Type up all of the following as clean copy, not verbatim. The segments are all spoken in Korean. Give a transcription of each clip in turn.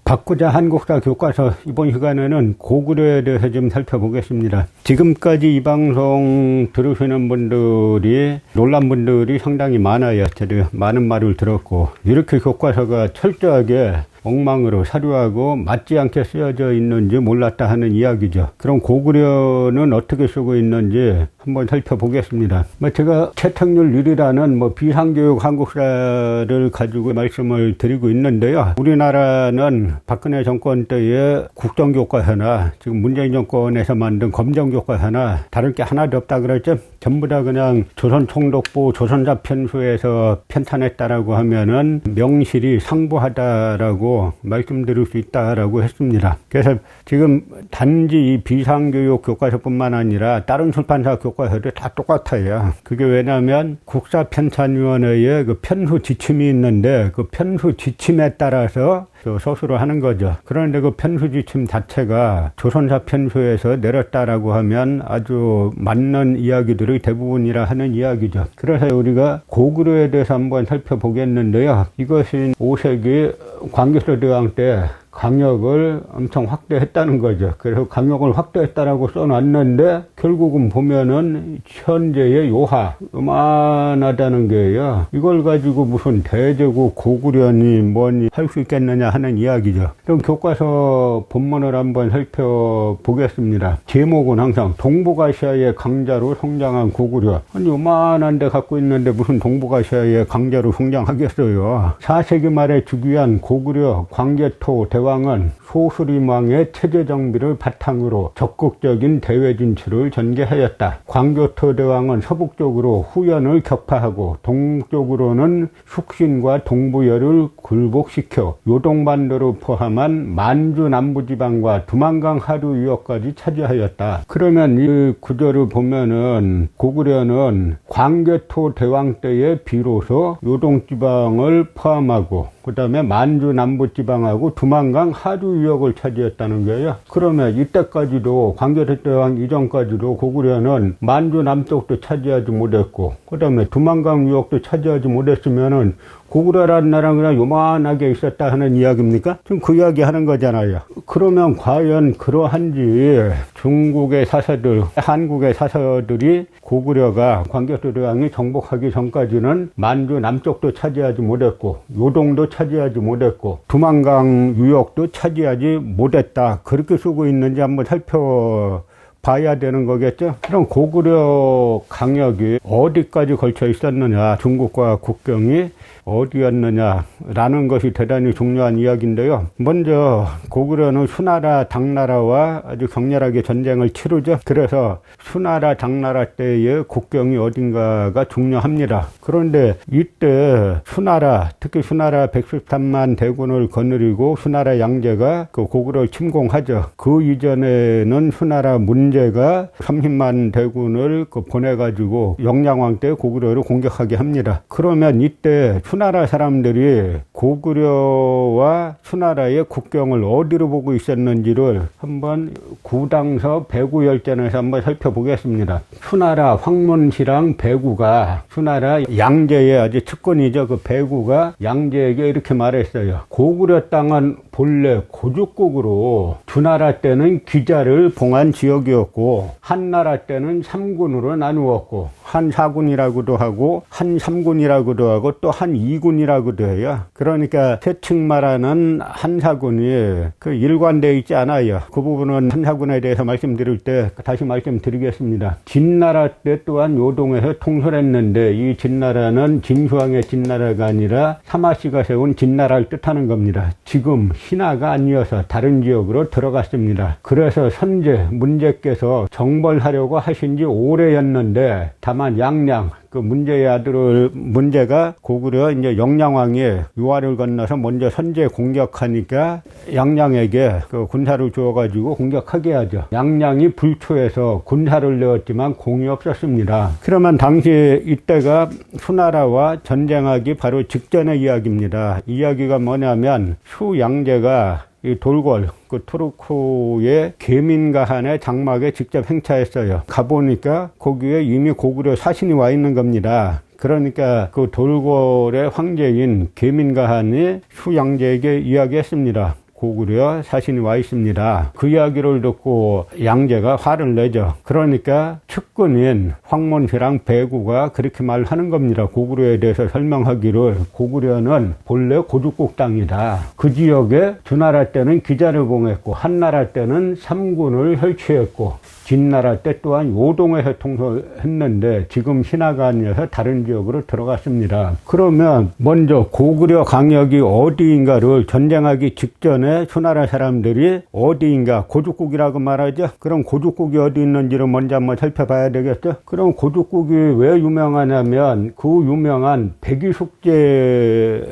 바꾸자 한국사 교과서 이번 시간에는 고구려에 대해서 좀 살펴보겠습니다. 지금까지 이 방송 들으시는 분들이 놀란 분들이 상당히 많아요. 저도 많은 말을 들었고 이렇게 교과서가 철저하게 엉망으로 사료하고 맞지 않게 쓰여져 있는지 몰랐다 하는 이야기죠. 그럼 고구려는 어떻게 쓰고 있는지 한번 살펴보겠습니다. 제가 채택률 1위라는 비상교육 한국사를 가지고 말씀을 드리고 있는데요. 우리나라는 박근혜 정권 때의 국정교과서나 지금 문재인 정권에서 만든 검정교과서나 다를 게 하나도 없다 그랬죠. 전부 다 그냥 조선총독부 조선사 편수에서 편찬했다라고 하면은 명실이 상부하다라고 말씀드릴 수 있다라고 했습니다. 그래서 지금 단지 이 비상교육 교과서뿐만 아니라 다른 출판사 교과서도 다 똑같아요. 그게 왜냐하면 국사편찬위원회에 그 편수 지침이 있는데 그 편수 지침에 따라서 서술을 하는 거죠. 그런데 그 편수 지침 자체가 조선사 편수에서 내렸다라고 하면 아주 맞는 이야기들의 대부분이라 하는 이야기죠. 그래서 우리가 고구려에 대해서 한번 살펴보겠는데요. 이것이 5세기 광개토대왕 때 강역을 엄청 확대했다는 거죠. 그래서 강역을 확대했다라고 써놨는데 결국은 보면은 현재의 요하 요만하다는 거예요. 이걸 가지고 무슨 대제국 고구려니 뭐니 할 수 있겠느냐 하는 이야기죠. 그럼 교과서 본문을 한번 살펴보겠습니다. 제목은 항상 동북아시아의 강자로 성장한 고구려. 아니 요만한데 갖고 있는데 무슨 동북아시아의 강자로 성장하겠어요. 4세기 말에 즉위한 고구려 광개토 대왕은 소수림왕의 체제 정비를 바탕으로 적극적인 대외 진출을 전개하였다. 광개토 대왕은 서북쪽으로 후연을 격파하고 동쪽으로는 숙신과 동부열을 굴복시켜 요동반도를 포함한 만주 남부지방과 두만강 하류 유역까지 차지하였다. 그러면 이 구절을 보면은 고구려는 광개토 대왕 때에 비로소 요동지방을 포함하고 그 다음에 만주 남부지방하고 두만강 하류 유역을 차지했다는 거예요. 그러면 이때까지도 광개토 대왕 이전까지도 고구려는 만주 남쪽도 차지하지 못했고 그 다음에 두만강 유역도 차지하지 못했으면은 고구려라는 나라는 그냥 요만하게 있었다 하는 이야기입니까? 지금 그 이야기 하는 거잖아요. 그러면 과연 그러한지 중국의 사서들, 한국의 사서들이 고구려가 광개토 대왕이 정복하기 전까지는 만주 남쪽도 차지하지 못했고 요동도 차지하지 못했고 두만강 유역도 차지하지 못했다. 그렇게 쓰고 있는지 한번 살펴봐야 되는 거겠죠. 그럼 고구려 강역이 어디까지 걸쳐 있었느냐, 중국과 국경이 어디였느냐라는 것이 대단히 중요한 이야기인데요. 먼저 고구려는 수나라, 당나라와 아주 격렬하게 전쟁을 치르죠. 그래서 수나라, 당나라 때의 국경이 어딘가가 중요합니다. 그런데 이때 수나라, 특히 수나라 113만 대군을 거느리고 수나라 양제가 그 고구려를 침공하죠. 그 이전에는 수나라 문제가 30만 대군을 보내가지고 영량왕 때 고구려를 공격하게 합니다. 그러면 이때 수나라 사람들이 고구려와 수나라의 국경을 어디로 보고 있었는지를 한번 구당서 배구열전에서 한번 살펴보겠습니다. 수나라 황문시랑 배구가 수나라 양제의 아주 측근이죠. 그 배구가 양제에게 이렇게 말했어요. 고구려 땅은 본래 고죽국으로 주나라 때는 귀자를 봉한 지역이었고 한나라 때는 3군으로 나누었고 한 4군이라고도 하고 한 3군이라고도 하고 또 한 2군이라고도 해요. 그러니까 세칭 말하는 한 4군이 일관되어 있지 않아요. 그 부분은 한 4군에 대해서 말씀드릴 때 다시 말씀드리겠습니다. 진나라 때 또한 요동에서 통솔했는데 이 진나라는 진수왕의 진나라가 아니라 사마씨가 세운 진나라를 뜻하는 겁니다. 지금 신하가 아니어서 다른 지역으로 들어갔습니다. 그래서 선제 문제께서 정벌하려고 하신 지 오래였는데 다만 양량 그 문제의 아들을 문제가 고구려 이제 영량왕이 유화를 건너서 먼저 선제 공격하니까 양량에게 그 군사를 주어가지고 공격하게 하죠. 양량이 불초해서 군사를 내었지만 공이 없었습니다. 그러면 당시 이때가 수나라와 전쟁하기 바로 직전의 이야기입니다. 이야기가 뭐냐면 수양제가 이 돌궐, 그 투르크의 계민가한의 장막에 직접 행차했어요. 가보니까 거기에 이미 고구려 사신이 와 있는 겁니다. 그러니까 그 돌궐의 황제인 계민가한이 수양제에게 이야기했습니다. 고구려 사신이 와 있습니다. 그 이야기를 듣고 양제가 화를 내죠. 그러니까 측근인 황문희랑 배구가 그렇게 말하는 겁니다. 고구려에 대해서 설명하기를 고구려는 본래 고죽국 땅이다. 그 지역에 주나라 때는 기자를 봉했고 한나라 때는 삼군을 혈치했고 진나라 때 또한 요동에 해통했는데 지금 신하가 아니어서 다른 지역으로 들어갔습니다. 그러면 먼저 고구려 강역이 어디인가를 전쟁하기 직전에 수나라 사람들이 어디인가 고죽국이라고 말하죠. 그럼 고죽국이 어디 있는지를 먼저 한번 살펴봐야 되겠죠. 그럼 고죽국이 왜 유명하냐면 그 유명한 백이숙제의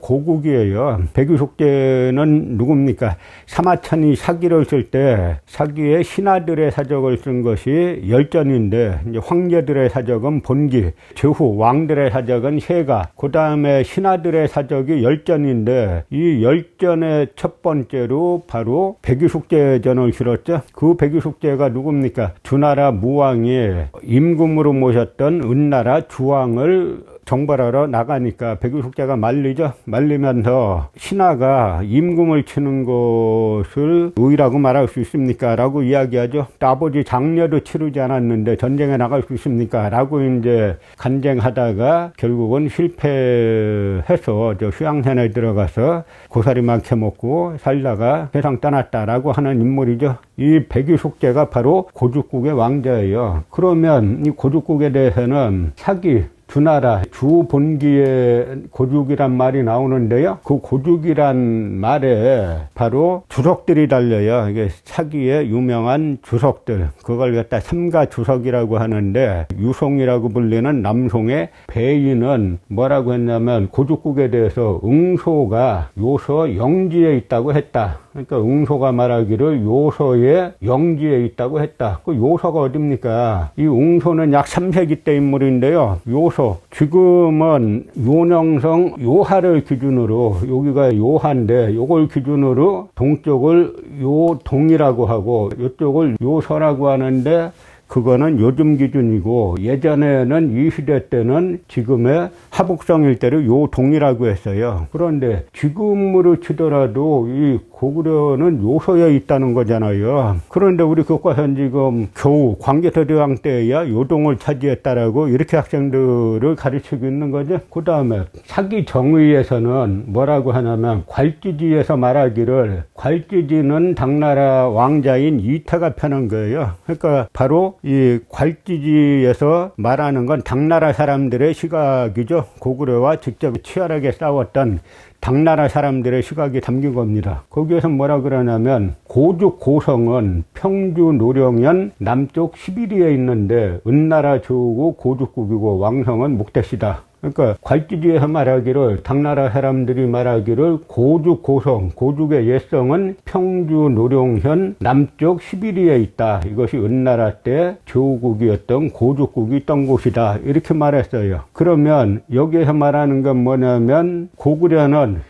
고국이에요. 백이숙제는 누굽니까? 사마천이 사기를 쓸 때 사기의 신하들의 사적을 쓴 것이 열전인데 이제 황제들의 사적은 본기, 제후 왕들의 사적은 세가, 그 다음에 신하들의 사적이 열전인데 이 열전의 첫 번째로 바로 백이숙제전을 치렀죠. 그 백이숙제가 누굽니까? 주나라 무왕이 임금으로 모셨던 은나라 주왕을 정벌하러 나가니까 백이숙제가 말리죠. 말리면서 신하가 임금을 치는 것을 의라고 말할 수 있습니까? 라고 이야기하죠. 아버지 장려도 치르지 않았는데 전쟁에 나갈 수 있습니까? 라고 이제 간쟁하다가 결국은 실패해서 저 휴양산에 들어가서 고사리만 캐먹고 살다가 세상 떠났다라고 하는 인물이죠. 이 백이숙제가 바로 고죽국의 왕자예요. 그러면 이 고죽국에 대해서는 사기, 주나라, 주본기의 고죽이란 말이 나오는데요. 그 고죽이란 말에 바로 주석들이 달려요. 이게 사기의 유명한 주석들. 그걸 갖다 삼가주석이라고 하는데 유송이라고 불리는 남송의 배인은 뭐라고 했냐면 고죽국에 대해서 응소가 요서 영지에 있다고 했다. 그러니까 응소가 말하기를 요서의 영지에 있다고 했다. 그 요서가 어딥니까? 이 응소는 약 3세기 때 인물인데요. 요서, 지금은 요녕성 요하를 기준으로, 여기가 요하인데 요걸 기준으로 동쪽을 요동이라고 하고 이쪽을 요서라고 하는데 그거는 요즘 기준이고 예전에는 이 시대 때는 지금의 하북성 일대를 요동이라고 했어요. 그런데 지금으로 치더라도 이 고구려는 요서에 있다는 거잖아요. 그런데 우리 교과서는 지금 겨우 광개토대왕 때야 요동을 차지했다라고 이렇게 학생들을 가르치고 있는 거죠. 그 다음에 사기 정의에서는 뭐라고 하냐면 괄지지에서 말하기를 괄지지는 당나라 왕자인 이태가 펴는 거예요. 그러니까 바로 이 괄지지에서 말하는 건 당나라 사람들의 시각이죠. 고구려와 직접 치열하게 싸웠던 당나라 사람들의 시각이 담긴 겁니다. 거기에서 뭐라 그러냐면 고죽 고성은 평주 노령현 남쪽 시비리에 있는데 은나라 조국 고죽국이고 왕성은 목대시다. 그러니까 괄지지에서 말하기를 당나라 사람들이 말하기를 고죽 고성, 고죽의 옛성은 평주 노령현 남쪽 시비리에 있다. 이것이 은나라 때 조국이었던 고죽국이 있던 곳이다. 이렇게 말했어요. 그러면 여기에서 말하는 건 뭐냐면 고구려는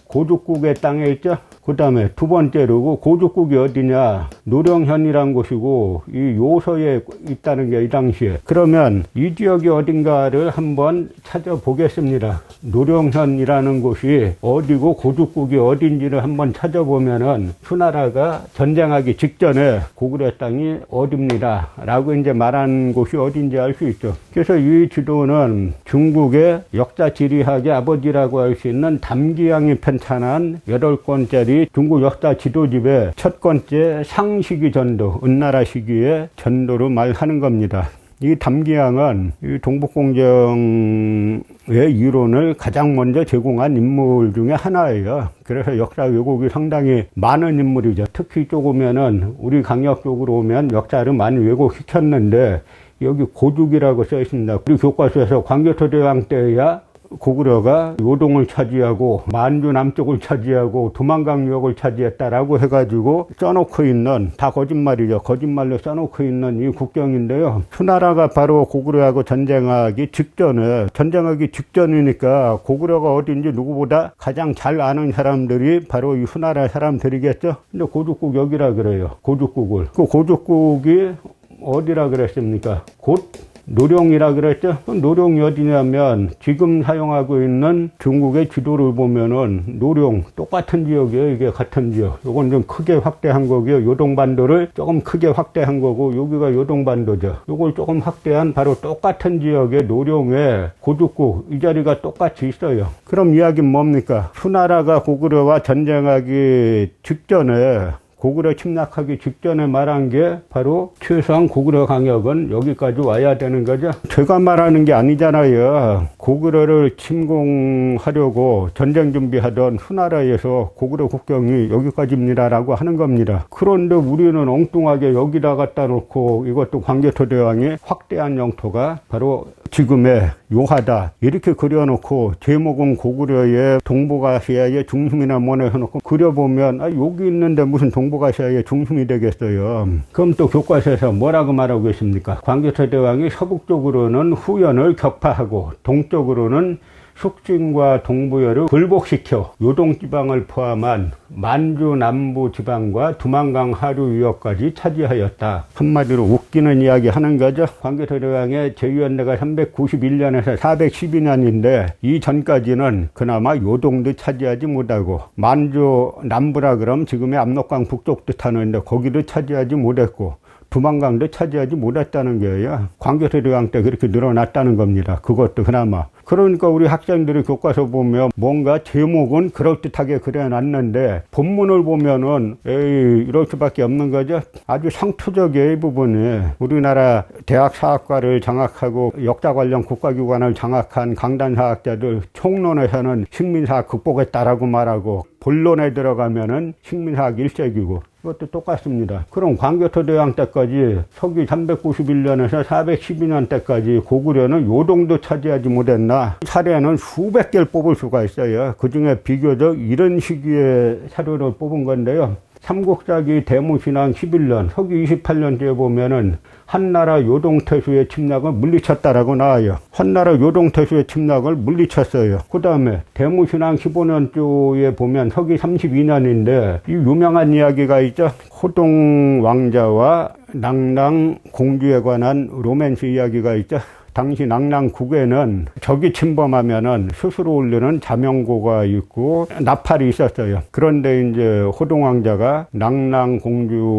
고죽국의 땅에 있죠. 그 다음에 두 번째로 고죽국이 어디냐? 노령현이란 곳이고 이 요서에 있다는 게 이 당시에. 그러면 이 지역이 어딘가를 한번 찾아보겠습니다. 노령현이라는 곳이 어디고 고죽국이 어딘지를 한번 찾아보면은 수나라가 전쟁하기 직전에 고구려 땅이 어딥니다 라고 이제 말한 곳이 어딘지 알 수 있죠. 그래서 이 지도는 중국의 역사 지리학의 아버지라고 할 수 있는 담기양이 편찬한 8권짜리 중국 역사 지도집의 첫 번째 상시기 전도, 은나라 시기의 전도로 말하는 겁니다. 이 담기양은 이 동북공정의 이론을 가장 먼저 제공한 인물 중에 하나예요. 그래서 역사 왜곡이 상당히 많은 인물이죠. 특히 이쪽 오면은 우리 강역 쪽으로 오면 역사를 많이 왜곡시켰는데 여기 고죽이라고 써 있습니다. 우리 교과서에서 광개토대왕 때야 고구려가 요동을 차지하고 만주 남쪽을 차지하고 두만강 유역을 차지했다라고 해가지고 써놓고 있는, 다 거짓말이죠. 거짓말로 써놓고 있는 이 국경인데요. 수나라가 바로 고구려하고 전쟁하기 직전이니까 고구려가 어딘지 누구보다 가장 잘 아는 사람들이 바로 이 수나라 사람들이겠죠. 근데 고죽국 여기라 그래요. 고죽국을. 그 고죽국이 어디라 그랬습니까? 곧 노룡이라 그랬죠. 노룡이 어디냐면 지금 사용하고 있는 중국의 지도를 보면은 노룡 똑같은 지역이에요. 이게 같은 지역. 요건 좀 크게 확대한 거고요. 요동반도를 조금 크게 확대한 거고, 여기가 요동반도죠. 요걸 조금 확대한 바로 똑같은 지역의 노룡의 고죽국, 이 자리가 똑같이 있어요. 그럼 이야기는 뭡니까? 수나라가 고구려와 전쟁하기 직전에, 고구려 침략하기 직전에 말한 게 바로 최소한 고구려 강역은 여기까지 와야 되는 거죠. 제가 말하는 게 아니잖아요. 고구려를 침공하려고 전쟁 준비하던 수나라에서 고구려 국경이 여기까지입니다라고 하는 겁니다. 그런데 우리는 엉뚱하게 여기다 갖다 놓고 이것도 광개토대왕이 확대한 영토가 바로 지금의 요하다 이렇게 그려놓고, 제목은 고구려의 동북아시아의 중심이나 뭐나 해놓고 그려보면 여기 있는데 무슨 동북아시아의 중심이 되겠어요. 그럼 또 교과서에서 뭐라고 말하고 계십니까? 광개토대왕이 서북쪽으로는 후연을 격파하고 동쪽으로는 숙진과 동부여를 굴복시켜 요동지방을 포함한 만주 남부 지방과 두만강 하류 유역까지 차지하였다. 한마디로 웃기는 이야기 하는 거죠. 광개토대왕의 제위연대가 391년에서 412년인데 이 전까지는 그나마 요동도 차지하지 못하고, 만주 남부라 그럼 지금의 압록강 북쪽 뜻하는데 거기도 차지하지 못했고, 두만강도 차지하지 못했다는 거예요. 광개토대왕 때 그렇게 늘어났다는 겁니다. 그것도 그나마. 그러니까 우리 학생들이 교과서 보면 뭔가 제목은 그럴듯하게 그려놨는데 본문을 보면은 이럴 수밖에 없는 거죠. 아주 상투적이에요, 이 부분이. 우리나라 대학 사학과를 장악하고 역사 관련 국가기관을 장악한 강단사학자들 총론에서는 식민사학 극복했다라고 말하고, 본론에 들어가면은 식민사학 일색이고, 이것도 똑같습니다. 그럼 광개토대왕 때까지 서기 391년에서 412년 때까지 고구려는 요동도 차지하지 못했나? 사례는 수백 개를 뽑을 수가 있어요. 그 중에 비교적 이런 시기에 사료를 뽑은 건데요. 삼국사기 대무신앙 11년, 서기 28년째에 보면은 한나라 요동태수의 침략을 물리쳤다라고 나와요. 한나라 요동태수의 침략을 물리쳤어요. 그 다음에 대무신앙 15년조에 보면 서기 32년인데 이 유명한 이야기가 있죠. 호동 왕자와 낙랑 공주에 관한 로맨스 이야기가 있죠. 당시 낙랑국에는 적이 침범하면은 스스로 올리는 자명고가 있고 나팔이 있었어요. 그런데 이제 호동왕자가 낙랑공주와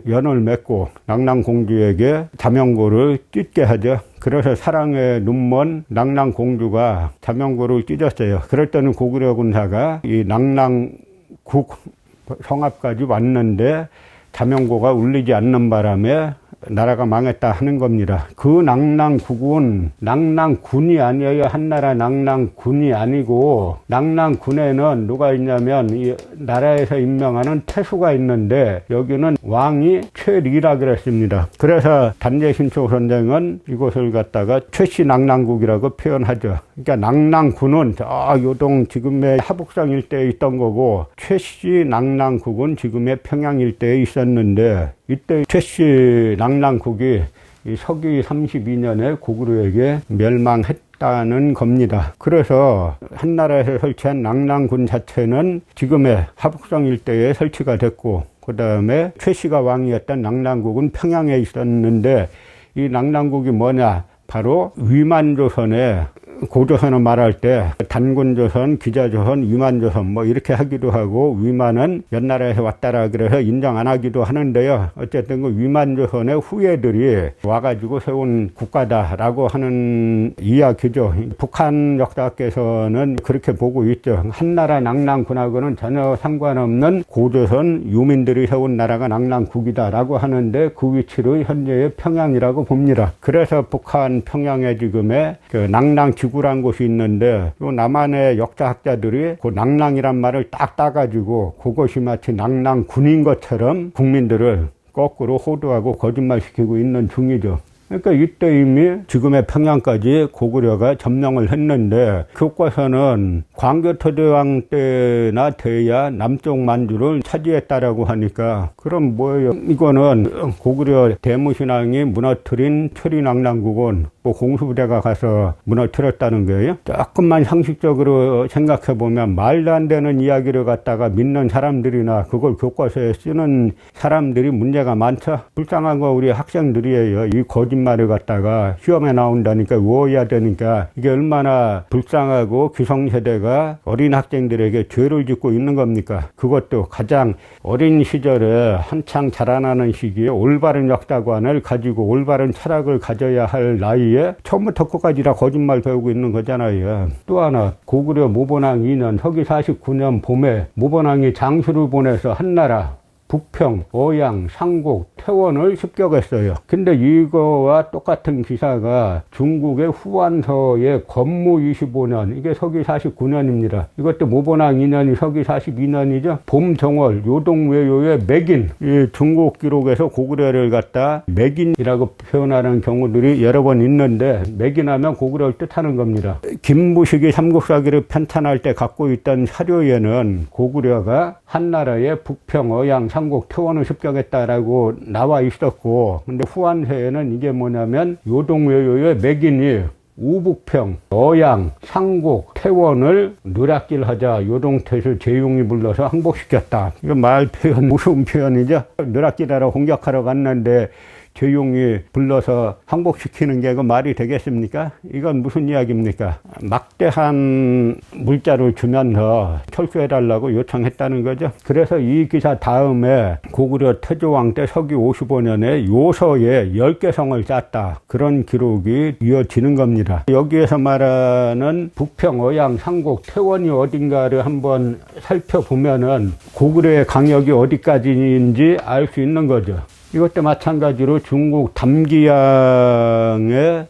연을 맺고 낙랑공주에게 자명고를 찢게 하죠. 그래서 사랑에 눈먼 낙랑공주가 자명고를 찢었어요. 그랬더니 고구려 군사가 이 낙랑국 성앞까지 왔는데 자명고가 울리지 않는 바람에 나라가 망했다 하는 겁니다. 그 낙랑국은 낙랑군이 아니에요. 한나라 낙랑군이 아니고, 낙랑군에는 누가 있냐면 이 나라에서 임명하는 태수가 있는데 여기는 왕이 최리라 그랬습니다. 그래서 단제신초 선생은 이곳을 갖다가 최씨 낙랑국이라고 표현하죠. 그러니까 낙랑군은 저 요동 지금의 하북성 일대에 있던 거고, 최씨 낙랑국은 지금의 평양 일대에 있었는데, 이때 최씨 낙랑국이 서기 32년에 고구려에게 멸망했다는 겁니다. 그래서 한나라에서 설치한 낙랑군 자체는 지금의 하북성 일대에 설치가 됐고, 그 다음에 최씨가 왕이었던 낙랑국은 평양에 있었는데, 이 낙랑국이 뭐냐? 바로 위만조선의, 고조선을 말할 때 단군조선, 기자조선, 위만조선 뭐 이렇게 하기도 하고, 위만은 옛나라에서 왔다라 그래서 인정 안 하기도 하는데요. 어쨌든 그 위만조선의 후예들이 와가지고 세운 국가다라고 하는 이야기죠. 북한 역사학계에서는 그렇게 보고 있죠. 한나라 낙랑군하고는 전혀 상관없는 고조선 유민들이 세운 나라가 낙랑국이다라고 하는데, 그 위치를 현재의 평양이라고 봅니다. 그래서 북한 평양에 지금의 그 낙랑 지구란 곳이 있는데, 요 남한의 역사학자들이 그 낙랑이란 말을 딱 따가지고 그것이 마치 낙랑군인 것처럼 국민들을 거꾸로 호도하고 거짓말시키고 있는 중이죠. 그러니까 이때 이미 지금의 평양까지 고구려가 점령을 했는데, 교과서는 광개토대왕 때나 돼야 남쪽 만주를 차지했다라고 하니까, 그럼 뭐예요? 이거는 고구려 대무신앙이 무너뜨린 최리낙랑국은 뭐 공수부대가 가서 무너뜨렸다는 거예요. 조금만 상식적으로 생각해 보면 말도 안 되는 이야기를 갖다가 믿는 사람들이나 그걸 교과서에 쓰는 사람들이 문제가 많죠. 불쌍한 거 우리 학생들이에요. 이 거짓말을 갖다가 시험에 나온다니까 외워야 되니까 이게 얼마나 불쌍하고 기성세대가 어린 학생들에게 죄를 짓고 있는 겁니까? 그것도 가장 어린 시절에 한창 자라나는 시기에 올바른 역사관을 가지고 올바른 철학을 가져야 할 나이에 처음부터 끝까지 다 거짓말 배우고 있는 거잖아요. 또 하나 고구려 모본왕 2년 서기 49년 봄에 모본왕이 장수를 보내서 한나라 북평, 어양, 상곡, 퇴원을 습격했어요. 근데 이거와 똑같은 기사가 중국의 후한서의 건무 25년, 이게 서기 49년입니다. 이것도 모본왕 2년이 서기 42년이죠. 봄 정월, 요동외요의 맥인, 이 중국 기록에서 고구려를 갖다 맥인이라고 표현하는 경우들이 여러 번 있는데 맥인하면 고구려를 뜻하는 겁니다. 김무식이 삼국사기를 편찬할 때 갖고 있던 사료에는 고구려가 한나라의 북평, 어양, 상곡, 퇴원을 습격했다라고 나와 있었고, 근데 후한세에는 이게 뭐냐면 요동외요의 맥인이 우북평, 어양, 상곡, 퇴원을 누락질하자 요동태수 제용이 불러서 항복시켰다. 이거 말 표현, 무슨 표현이죠? 누락질하러 공격하러 갔는데 제용이 불러서 항복시키는 게 그 말이 되겠습니까? 이건 무슨 이야기입니까? 막대한 물자를 주면서 철수해달라고 요청했다는 거죠. 그래서 이 기사 다음에 고구려 태조왕 때 서기 55년에 요서에 10개 성을 짰다. 그런 기록이 이어지는 겁니다. 여기에서 말하는 북평, 어양, 상곡, 퇴원이 어딘가를 한번 살펴보면은 고구려의 강역이 어디까지인지 알 수 있는 거죠. 이것도 마찬가지로 중국 담기양의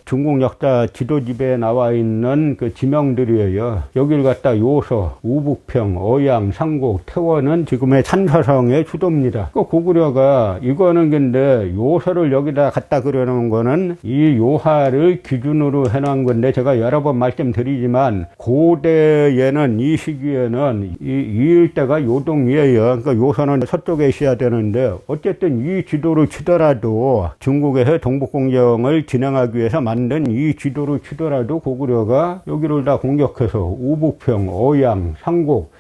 중국 역사 지도집에 나와 있는 그 지명들이에요. 여기를 갖다 요서, 우북평, 어양, 상곡, 퇴원은 지금의 산서성의 수도입니다. 그 고구려가 이거는 근데 요서를 여기다 갖다 그려놓은 거는 이 요하를 기준으로 해놓은 건데 제가 여러 번 말씀드리지만 고대에는 이 시기에는 이 일대가 요동이에요. 그러니까 요서는 서쪽에 있어야 되는데 어쨌든 이 지도를 치더라도 중국에서 동북공정을 진행하기 위해서 만든 이 지도를 치더라도 고구려가 여기를 다 공격해서 우북평, 어양, 상곡,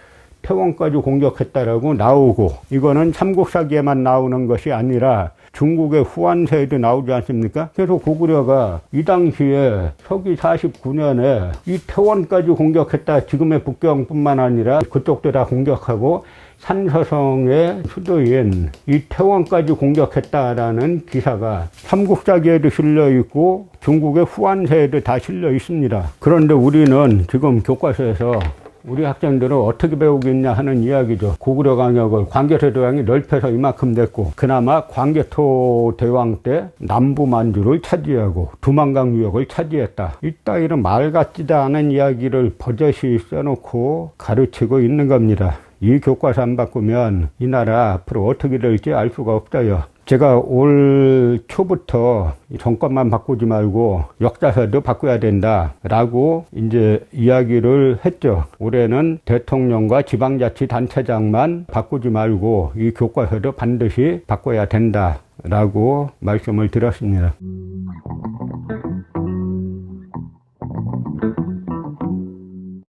퇴원까지 공격했다라고 나오고, 이거는 삼국사기에만 나오는 것이 아니라 중국의 후한세에도 나오지 않습니까? 그래서 고구려가 이 당시에 서기 49년에 이 퇴원까지 공격했다. 지금의 북경뿐만 아니라 그쪽도 다 공격하고 산서성의 수도인 이 퇴원까지 공격했다라는 기사가 삼국사기에도 실려 있고 중국의 후한세에도 다 실려 있습니다. 그런데 우리는 지금 교과서에서 우리 학생들은 어떻게 배우겠냐 하는 이야기죠. 고구려 강역을 광개토 대왕이 넓혀서 이만큼 됐고, 그나마 광개토 대왕 때 남부 만주를 차지하고 두만강 유역을 차지했다. 이따위로 말 같지도 않은 이야기를 버젓이 써놓고 가르치고 있는 겁니다. 이 교과서 안 바꾸면 이 나라 앞으로 어떻게 될지 알 수가 없어요. 제가 올 초부터 정권만 바꾸지 말고 역사서도 바꿔야 된다라고 이제 이야기를 했죠. 올해는 대통령과 지방자치단체장만 바꾸지 말고 이 교과서도 반드시 바꿔야 된다라고 말씀을 드렸습니다.